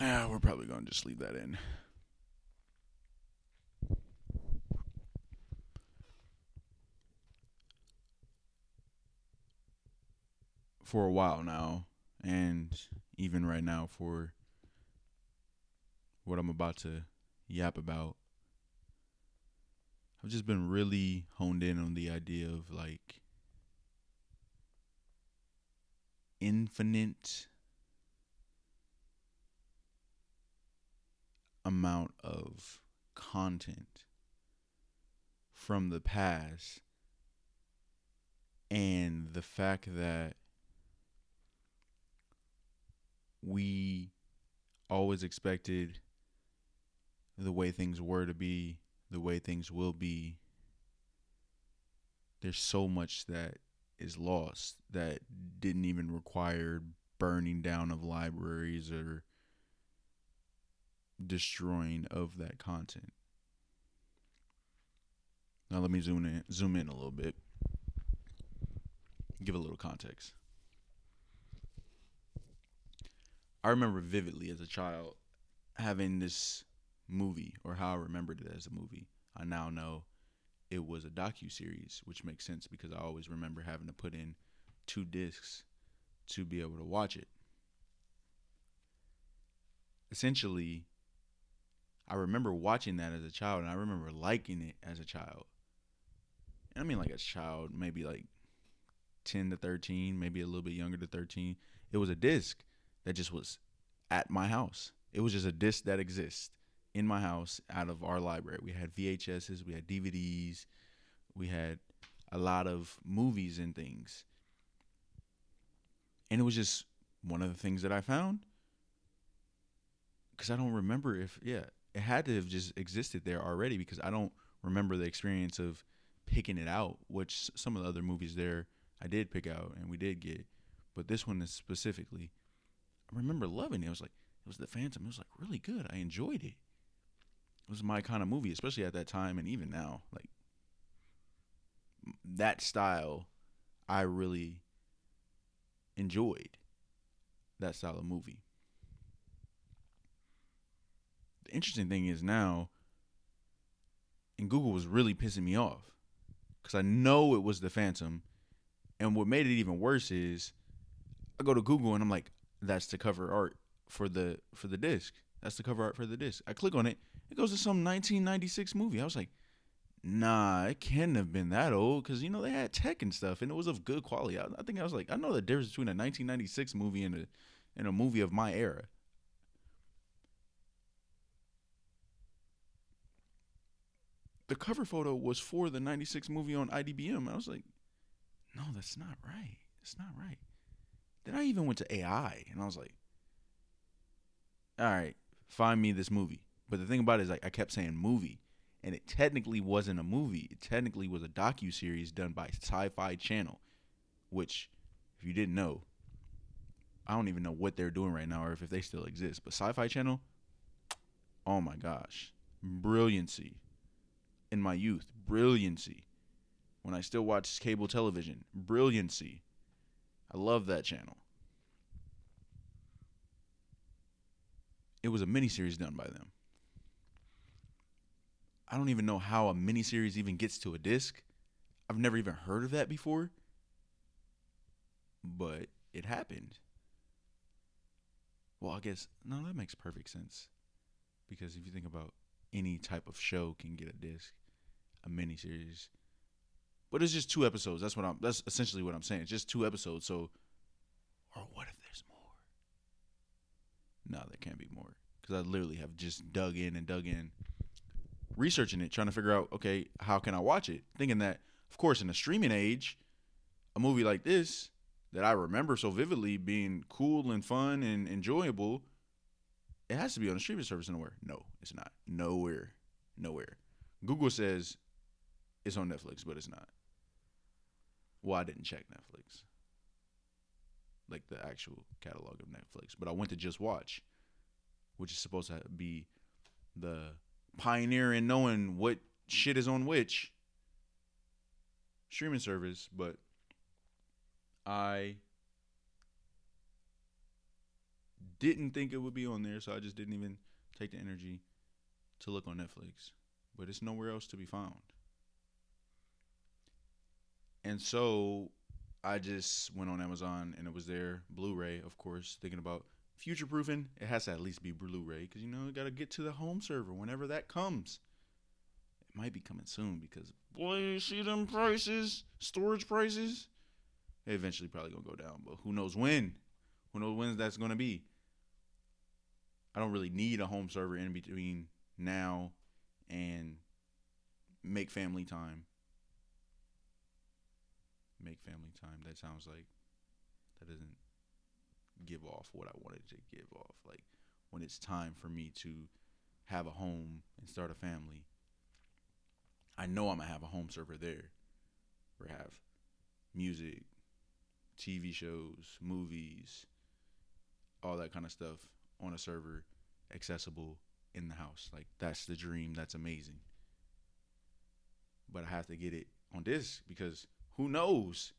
We're probably going to just leave that in. For a while now, and even right now for what I'm about to yap about, I've just been really honed in on the idea of like infinite amount of content from the past, and the fact that we always expected the way things were to be, the way things will be. There's so much that is lost that didn't even require burning down of libraries or destroying of that content. Now let me zoom in a little bit. Give a little context. I remember vividly as a child having this movie, or how I remembered it as a movie. I now know it was a docu series, which makes sense because I always remember having to put in 2 discs to be able to watch it. Essentially, I remember watching that as a child, and I remember liking it as a child. And I mean, like as a child, maybe like 10 to 13, maybe a little bit younger to 13. It was a disc that just was at my house. It was just a disc that exists in my house out of our library. We had VHSs, we had DVDs, we had a lot of movies and things. And it was just one of the things that I found because I don't remember if, yeah, it had to have just existed there already because I don't remember the experience of picking it out, which some of the other movies there I did pick out and we did get. But this one is specifically, I remember loving it. It was like, it was The Phantom. It was like really good. I enjoyed it. It was my kind of movie, especially at that time and even now. Like that style, I really enjoyed that style of movie. The interesting thing is now, and Google was really pissing me off because I know it was The Phantom. And what made it even worse is I go to Google and I'm like, that's the cover art for the disc. That's the cover art for the disc. I click on it. It goes to some 1996 movie. I was like, nah, it can't have been that old because they had tech and stuff and it was of good quality. I think I was like, I know the difference between a 1996 movie and a movie of my era. The cover photo was for the 96 movie on IDBM. I was like, no, that's not right. That's not right. Then I even went to AI and I was like, all right, find me this movie. But the thing about it is, like, I kept saying movie, and it technically wasn't a movie. It technically was a docu series done by Sci-Fi Channel, which, if you didn't know, I don't even know what they're doing right now or if they still exist. But Sci-Fi Channel, oh my gosh, brilliancy in my youth, brilliancy. When I still watched cable television, brilliancy. I love that channel. It was a miniseries done by them. I don't even know how a miniseries even gets to a disc. I've never even heard of that before, but it happened. Well, I guess no, that makes perfect sense because if you think about any type of show can get a disc, a miniseries, but it's just 2 episodes. That's essentially what I'm saying. It's just 2 episodes. So, or what if there's more? No, there can't be more because I literally have just dug in and dug in, researching it, trying to figure out, okay, how can I watch it? Thinking that, of course, in the streaming age, a movie like this that I remember so vividly being cool and fun and enjoyable, it has to be on a streaming service somewhere. No, it's not. Nowhere. Nowhere. Google says it's on Netflix, but it's not. Well, I didn't check Netflix, like the actual catalog of Netflix, but I went to Just Watch, which is supposed to be the pioneer in knowing what shit is on which streaming service, but I didn't think it would be on there, so I just didn't even take the energy to look on Netflix. But it's nowhere else to be found. And so I just went on Amazon and it was there, Blu-ray, of course, thinking about future proofing. It has to at least be Blu-ray because you know you got to get to the home server whenever that comes. It might be coming soon because boy, you see them prices, storage prices. They eventually probably gonna go down, but who knows when? Who knows when that's gonna be? I don't really need a home server in between now and make family time. Make family time. That sounds like that doesn't give off what I wanted to give off. Like when it's time for me to have a home and start a family, I know I'm gonna have a home server there. Where I have music, TV shows, movies, all that kind of stuff on a server, accessible in the house. Like that's the dream. That's amazing. But I have to get it on disc because who knows?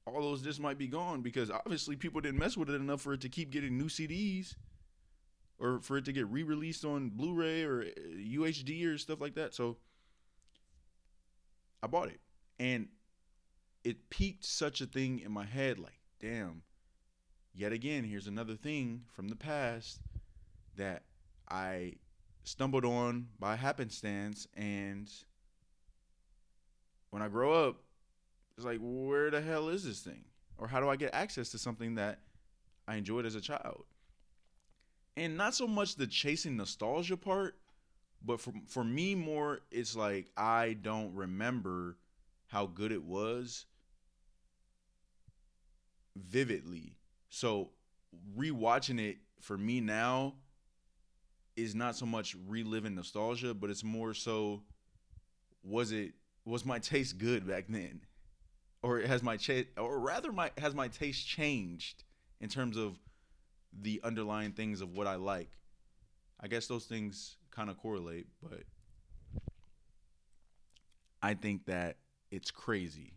All those discs might be gone because obviously people didn't mess with it enough for it to keep getting new CDs or for it to get re-released on Blu-ray or UHD or stuff like that. So I bought it and it piqued such a thing in my head like, damn, yet again, here's another thing from the past that I stumbled on by happenstance. And when I grow up, it's like, where the hell is this thing? Or how do I get access to something that I enjoyed as a child? And not so much the chasing nostalgia part, but for me more, it's like I don't remember how good it was vividly. So rewatching it for me now is not so much reliving nostalgia, but it's more so was my taste good back then? Or has my taste changed in terms of the underlying things of what I like? I guess those things kind of correlate, but I think that it's crazy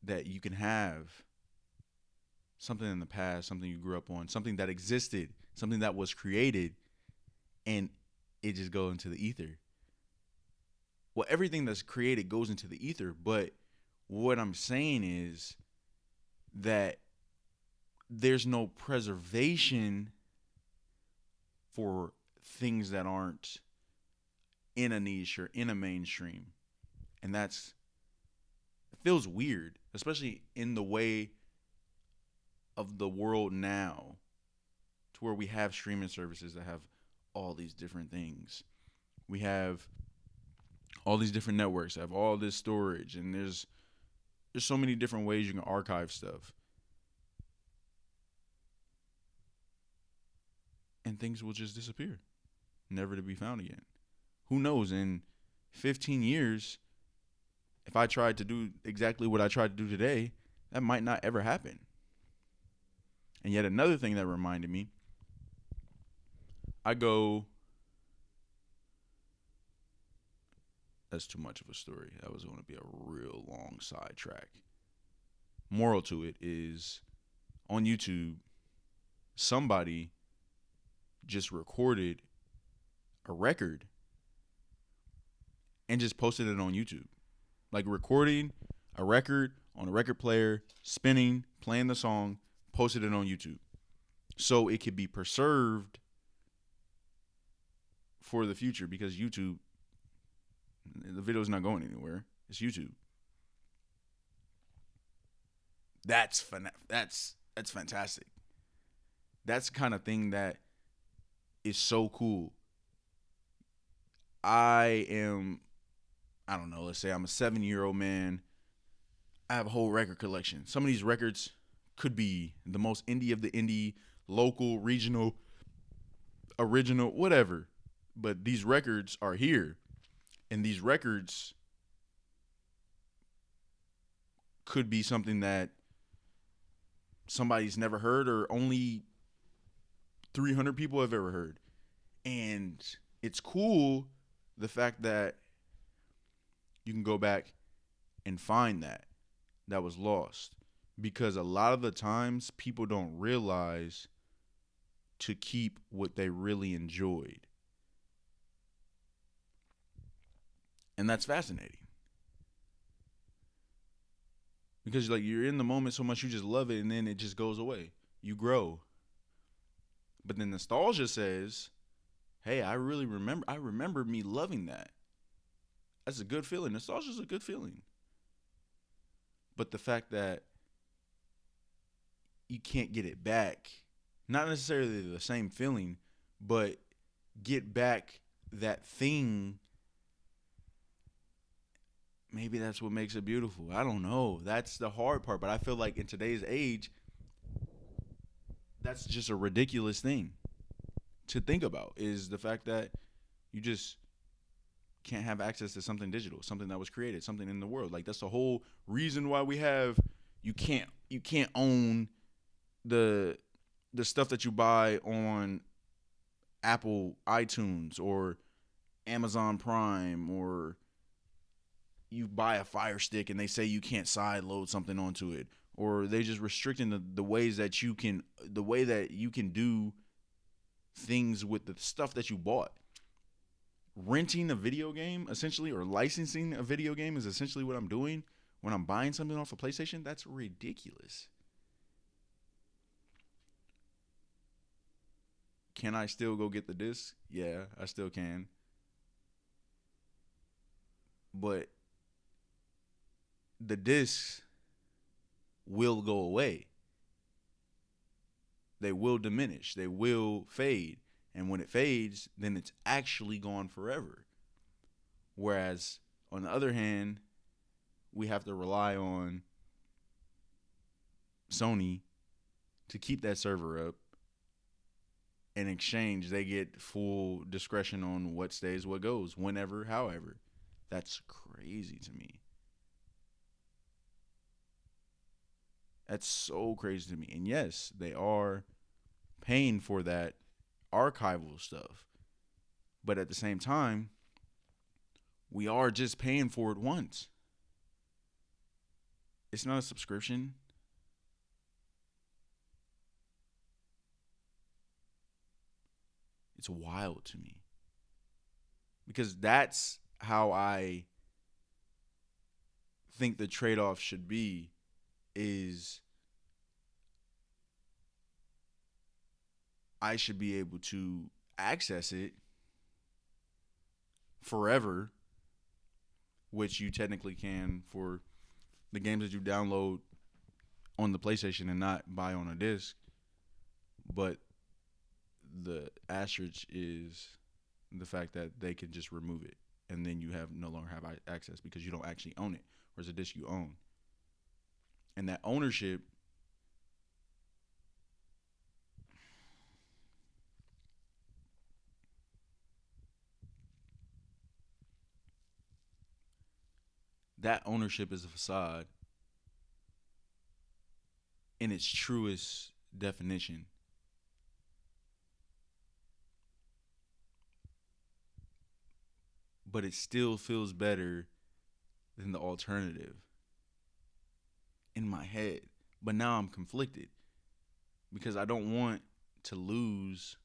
that you can have something in the past, something you grew up on, something that existed, something that was created, and it just goes into the ether. Well, everything that's created goes into the ether, but what I'm saying is that there's no preservation for things that aren't in a niche or in a mainstream. And it feels weird, especially in the way of the world now, to where we have streaming services that have all these different things. We have all these different networks that have all this storage, and there's so many different ways you can archive stuff. And things will just disappear, never to be found again. Who knows, in 15 years, if I tried to do exactly what I tried to do today, that might not ever happen. And yet another thing that reminded me, that's too much of a story. That was going to be a real long sidetrack. Moral to it is, on YouTube, somebody just recorded a record and just posted it on YouTube. Like recording a record on a record player, spinning, playing the song, posted it on YouTube. So it could be preserved for the future because YouTube, the video's not going anywhere. It's YouTube. That's fantastic. That's the kind of thing that is so cool. I don't know, let's say I'm a 7-year-old man. I have a whole record collection. Some of these records could be the most indie of the indie, local, regional, original, whatever. But these records are here. And these records could be something that somebody's never heard or only 300 people have ever heard. And it's cool, the fact that you can go back and find that was lost. because a lot of the times people don't realize to keep what they really enjoyed. And that's fascinating. Because like you're in the moment so much you just love it and then it just goes away. You grow. But then nostalgia says, "Hey, I remember me loving that." That's a good feeling. Nostalgia's a good feeling. But the fact that you can't get it back, not necessarily the same feeling, but get back that thing, maybe that's what makes it beautiful. I don't know. That's the hard part. But I feel like in today's age, that's just a ridiculous thing to think about is the fact that you just can't have access to something digital, something that was created, something in the world. Like that's the whole reason why we have you can't own the the stuff that you buy on Apple iTunes or Amazon Prime, or you buy a Fire Stick and they say you can't side load something onto it, or they just restricting the ways that you can the way that you can do things with the stuff that you bought. Renting a video game essentially, or licensing a video game, is essentially what I'm doing when I'm buying something off a PlayStation. That's ridiculous. Can I still go get the disc? Yeah, I still can. But the discs will go away. They will diminish. They will fade. And when it fades, then it's actually gone forever. Whereas on the other hand, we have to rely on Sony to keep that server up. In exchange, they get full discretion on what stays, what goes, whenever, however. That's crazy to me. That's so crazy to me. And yes, they are paying for that archival stuff. But at the same time, we are just paying for it once. It's not a subscription. It's wild to me. Because that's how I think the trade-off should be, is I should be able to access it forever, which you technically can for the games that you download on the PlayStation and not buy on a disc. But the asterisk is the fact that they can just remove it, and then you have no longer have access because you don't actually own it, whereas a disc you own. And that ownership, that ownership is a facade in its truest definition. But it still feels better than the alternative in my head. But now I'm conflicted because I don't want to lose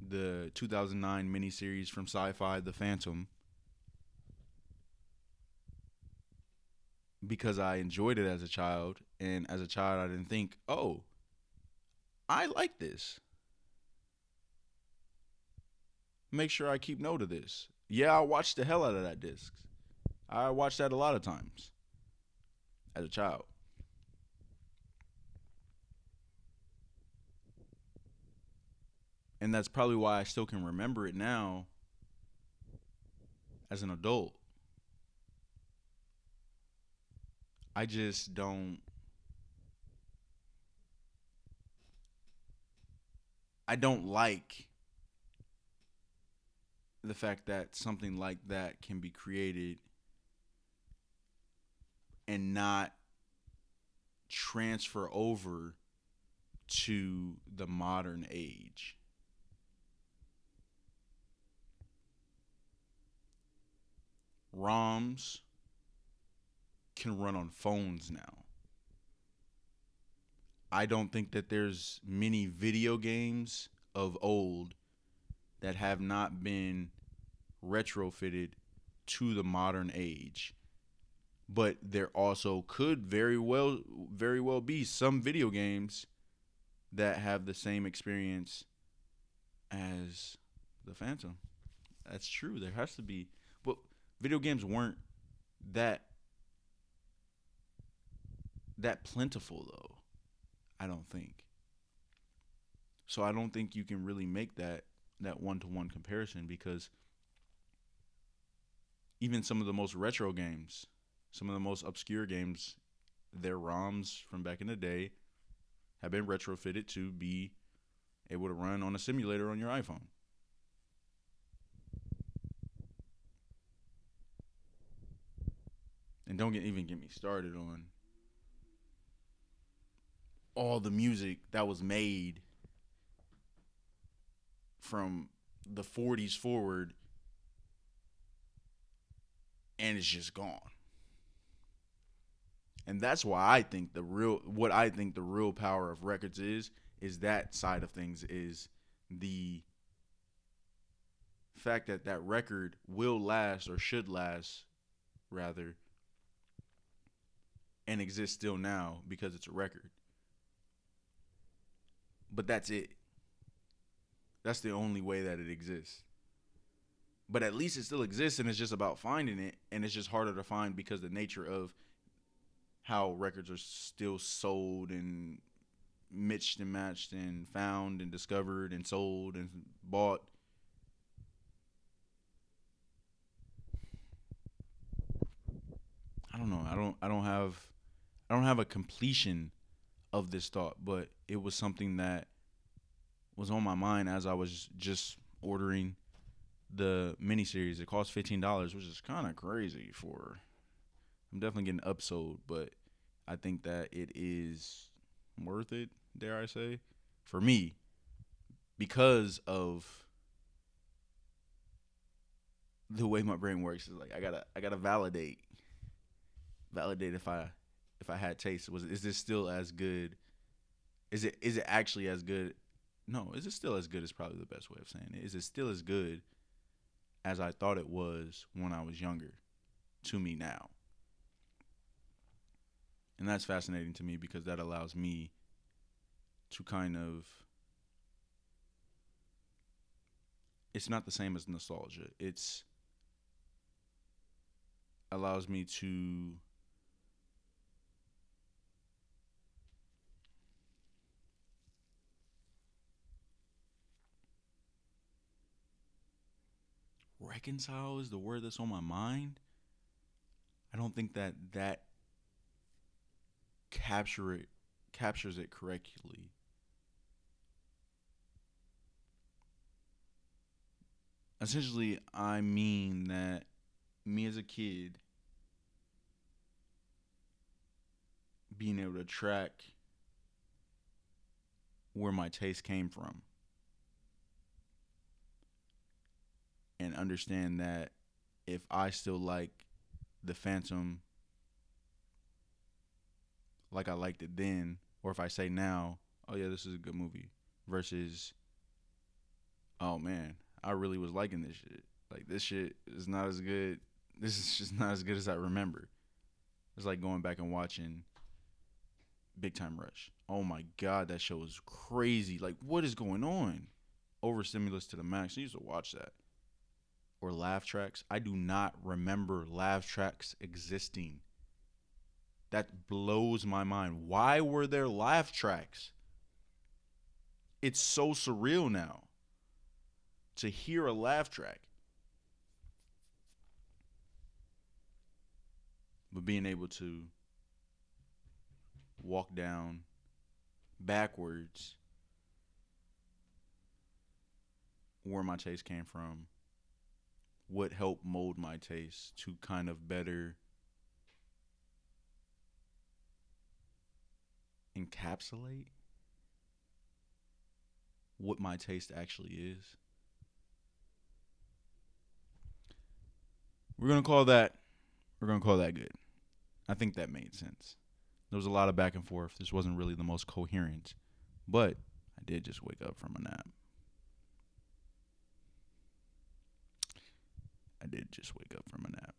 the 2009 miniseries from Sci-Fi, The Phantom, because I enjoyed it as a child, and as a child I didn't think, "Oh, I like this. Make sure I keep note of this." Yeah, I watched the hell out of that disc. I watched that a lot of times as a child. And that's probably why I still can remember it now as an adult. I just don't I don't like the fact that something like that can be created and not transfer over to the modern age. ROMs can run on phones now. I don't think that there's many video games of old that have not been retrofitted to the modern age. But there also could very well be some video games that have the same experience as the Phantom. That's true. There has to be, but video games weren't that plentiful though. I don't think. So I don't think you can really make that one to one comparison because even some of the most retro games, some of the most obscure games, their ROMs from back in the day have been retrofitted to be able to run on a simulator on your iPhone. And don't even get me started on all the music that was made from the 40s forward and it's just gone. And that's why I think the real power of records is that side of things is the fact that that record will last or should last rather and exist still now because it's a record. But that's it. That's the only way that it exists. But at least it still exists and it's just about finding it and it's just harder to find because the nature of how records are still sold and mixed and matched and found and discovered and sold and bought. I don't know. I don't have a completion of this thought, but it was something that was on my mind as I was just ordering the miniseries. It cost $15, which is kind of crazy for. I'm definitely getting upsold, but I think that it is worth it. Dare I say, for me, because of the way my brain works. Is like I gotta validate if I had taste. Is this still as good? Is it actually as good? No, is it still as good? Is probably the best way of saying it. Is it still as good as I thought it was when I was younger to me now? And that's fascinating to me because that allows me to kind of. It's not the same as nostalgia. It's allows me to reconcile is the word that's on my mind. I don't think that capture it captures it correctly. Essentially, I mean that me as a kid being able to track where my taste came from and understand that if I still like the Phantom like I liked it then, or if I say now, oh yeah, this is a good movie, versus, oh man, I really was liking this shit. Like this shit is not as good. This is just not as good as I remember. It's like going back and watching Big Time Rush. Oh my god, that show is crazy. Like what is going on? Overstimulus to the max. I used to watch that. Or laugh tracks. I do not remember laugh tracks existing. That blows my mind. Why were there laugh tracks? It's so surreal now to hear a laugh track. But being able to walk down backwards where my taste came from, what helped mold my taste to kind of better encapsulate what my taste actually is. We're gonna call that good. I think that made sense. There was a lot of back and forth. This wasn't really the most coherent, but I did just wake up from a nap. I did just wake up from a nap.